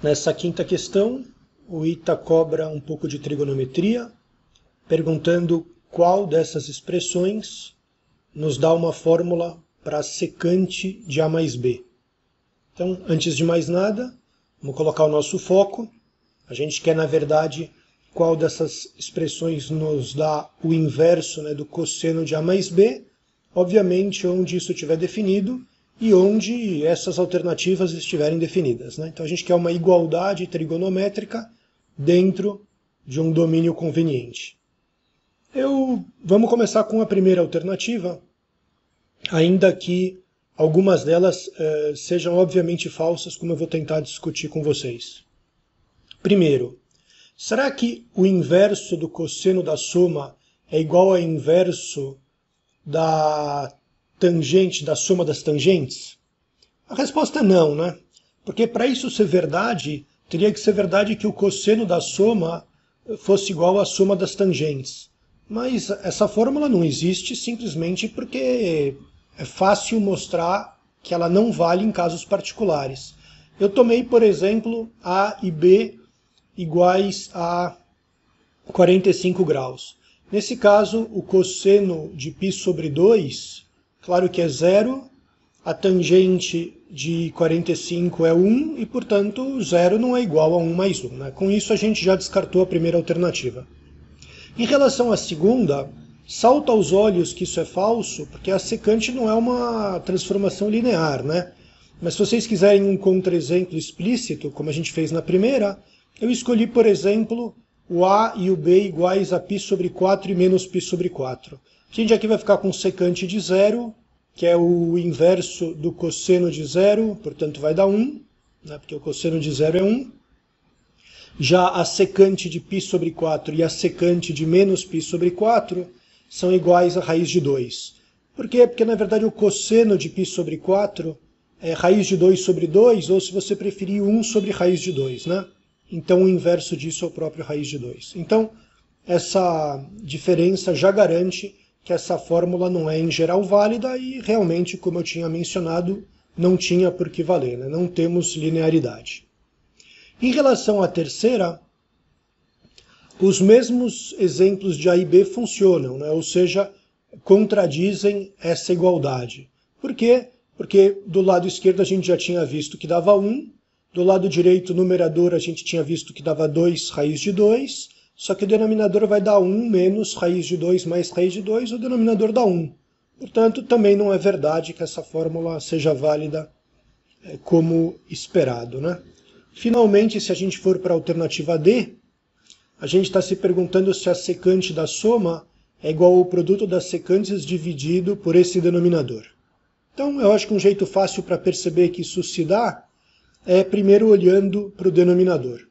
Nessa quinta questão, o Ita cobra um pouco de trigonometria, perguntando qual dessas expressões nos dá uma fórmula para a secante de A mais B. Então, antes de mais nada, vamos colocar o nosso foco. A gente quer, na verdade, qual dessas expressões nos dá o inverso, do cosseno de A mais B, obviamente onde isso estiver definido e onde essas alternativas estiverem definidas. Então a gente quer uma igualdade trigonométrica dentro de um domínio conveniente. Vamos começar com a primeira alternativa, ainda que algumas delas sejam obviamente falsas, como eu vou tentar discutir com vocês. Primeiro, será que o inverso do cosseno da soma é igual ao inverso da tangente, da soma das tangentes? A resposta é não, Porque para isso ser verdade, teria que ser verdade que o cosseno da soma fosse igual à soma das tangentes. Mas essa fórmula não existe simplesmente porque é fácil mostrar que ela não vale em casos particulares. Eu tomei, por exemplo, A e B iguais a 45 graus. Nesse caso, o cosseno de π sobre 2, claro que é zero, a tangente de 45 é 1 e, portanto, zero não é igual a 1 mais 1. Com isso, a gente já descartou a primeira alternativa. Em relação à segunda, salta aos olhos que isso é falso, porque a secante não é uma transformação linear, Mas se vocês quiserem um contra-exemplo explícito, como a gente fez na primeira, eu escolhi, por exemplo, o A e o B iguais a π sobre 4 e menos π sobre 4. A gente aqui vai ficar com secante de zero, que é o inverso do cosseno de zero, portanto vai dar 1, porque o cosseno de zero é 1. Já a secante de π sobre 4 e a secante de menos π sobre 4 são iguais a raiz de 2. Por quê? Porque, na verdade, o cosseno de π sobre 4 é raiz de 2 sobre 2, ou, se você preferir, 1 sobre raiz de 2, Então, o inverso disso é o próprio raiz de 2. Então, essa diferença já garante que essa fórmula não é, em geral, válida e, realmente, como eu tinha mencionado, não tinha por que valer, Não temos linearidade. Em relação à terceira, os mesmos exemplos de A e B funcionam, ou seja, contradizem essa igualdade. Por quê? Porque do lado esquerdo a gente já tinha visto que dava 1, do lado direito, numerador, a gente tinha visto que dava 2 raiz de 2, só que o denominador vai dar 1 menos raiz de 2 mais raiz de 2, o denominador dá 1. Portanto, também não é verdade que essa fórmula seja válida como esperado, Finalmente, se a gente for para a alternativa D, a gente está se perguntando se a secante da soma é igual ao produto das secantes dividido por esse denominador. Então, eu acho que um jeito fácil para perceber que isso se dá é primeiro olhando para o denominador.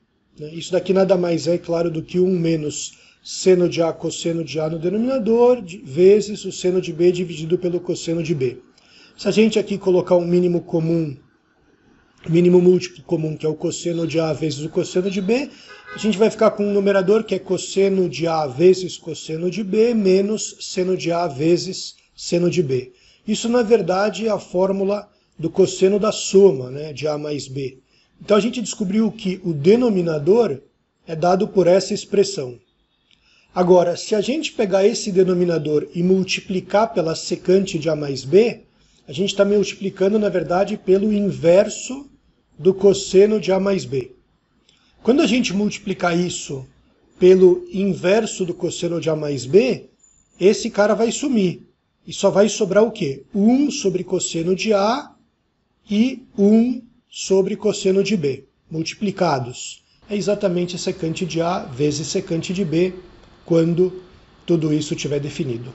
Isso daqui nada mais é, claro, do que 1 menos seno de A cosseno de A no denominador, vezes o seno de B dividido pelo cosseno de B. Se a gente aqui colocar um mínimo múltiplo comum, que é o cosseno de A vezes o cosseno de B, a gente vai ficar com um numerador que é cosseno de A vezes cosseno de B, menos seno de A vezes seno de B. Isso, na verdade, é a fórmula do cosseno da soma, de A mais B. Então a gente descobriu que o denominador é dado por essa expressão. Agora, se a gente pegar esse denominador e multiplicar pela secante de A mais B, a gente está multiplicando, na verdade, pelo inverso do cosseno de A mais B. Quando a gente multiplicar isso pelo inverso do cosseno de A mais B, esse cara vai sumir. E só vai sobrar o quê? 1 sobre cosseno de A e 1 sobre cosseno de B, multiplicados. É exatamente secante de A vezes secante de B, quando tudo isso estiver definido.